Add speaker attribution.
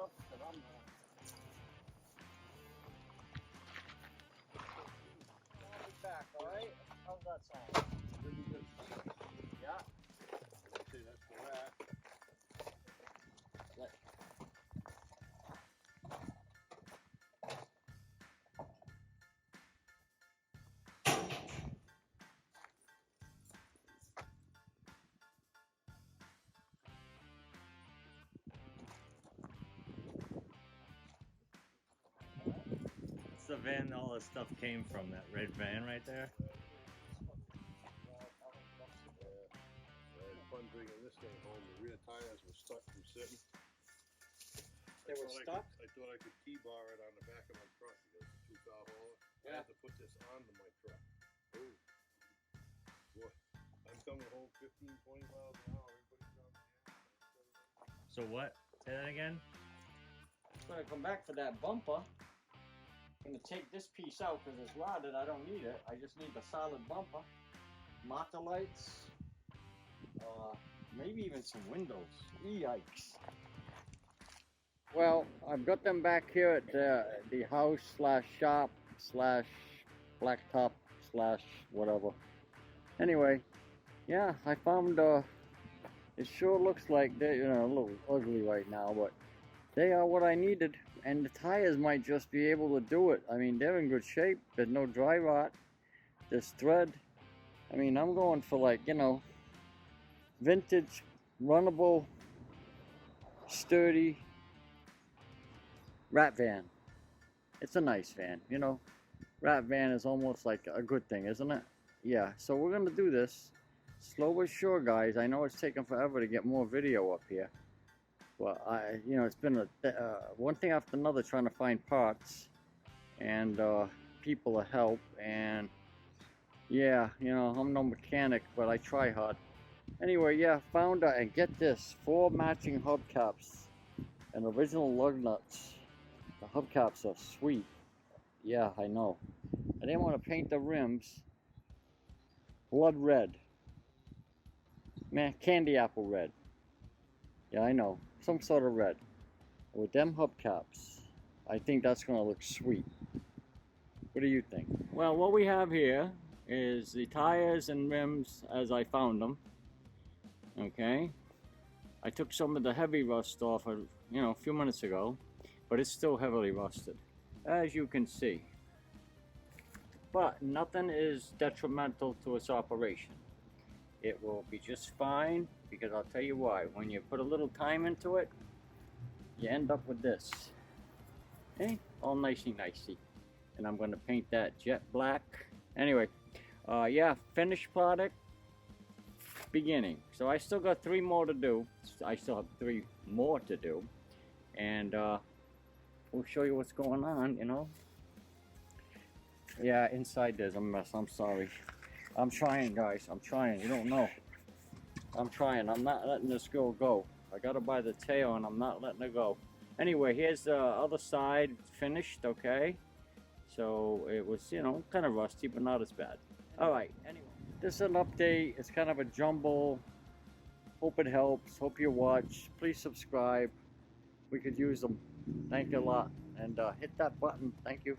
Speaker 1: up that I'm I'll be back, alright? How's that sound?
Speaker 2: Pretty good.
Speaker 1: Yeah.
Speaker 2: Okay, that's the rack.
Speaker 3: It's the van all this stuff came from, that red van right there.
Speaker 2: Fun bringing this thing home. The rear tires were stuck from sitting.
Speaker 1: They were stuck?
Speaker 2: I thought I could T-bar it on the back of my truck because it's too far over.
Speaker 1: Yeah.
Speaker 2: I had to put this onto my truck. Ooh. Boy, I'm coming home 15, 20 miles an hour. Everybody's on the air.
Speaker 3: So what? Say that again?
Speaker 1: I'm gonna come back for that bumper. I'm gonna take this piece out because it's rotted. I don't need it. I just need the solid bumper. Marker lights. Maybe even some windows. Yikes. Well, I've got them back here at the house slash shop slash blacktop slash whatever. Anyway, yeah, I found, it sure looks like they're, a little ugly right now, but they are what I needed. And the tires might just be able to do it. I mean, they're in good shape. There's no dry rot. There's thread. I mean, I'm going for like, vintage, runnable, sturdy rat van. It's a nice van, Rat van is almost like a good thing, isn't it? Yeah, so we're gonna do this slow but sure, guys. I know it's taken forever to get more video up here, but it's been one thing after another trying to find parts and people to help. And yeah, I'm no mechanic, but I try hard. Anyway, yeah, found and get this, 4 matching hubcaps and original lug nuts. The hubcaps are sweet. Yeah, I know. I didn't want to paint the rims blood red. Man, candy apple red. Yeah, I know. Some sort of red. With them hubcaps, I think that's going to look sweet. What do you think? Well, what we have here is the tires and rims as I found them. Okay. I took some of the heavy rust off, a few minutes ago, but it's still heavily rusted, as you can see. But nothing is detrimental to its operation. It will be just fine, because I'll tell you why. When you put a little time into it, you end up with this. Okay? All nicey-nicey. And I'm going to paint that jet black. Anyway, yeah, finished product, beginning. So I still got 3 more to do. I still have 3 more to do. And we'll show you what's going on, Yeah, inside there's a mess. I'm sorry. I'm trying, guys. I'm trying. You don't know. I'm trying. I'm not letting this girl go. I got her by the tail and I'm not letting her go. Anyway, here's the other side finished, okay? So it was, kind of rusty, but not as bad. Alright, anyway. This is an update. It's kind of a jumble. Hope it helps. Hope you watch. Please subscribe. We could use them. Thank you a lot. And hit that button. Thank you.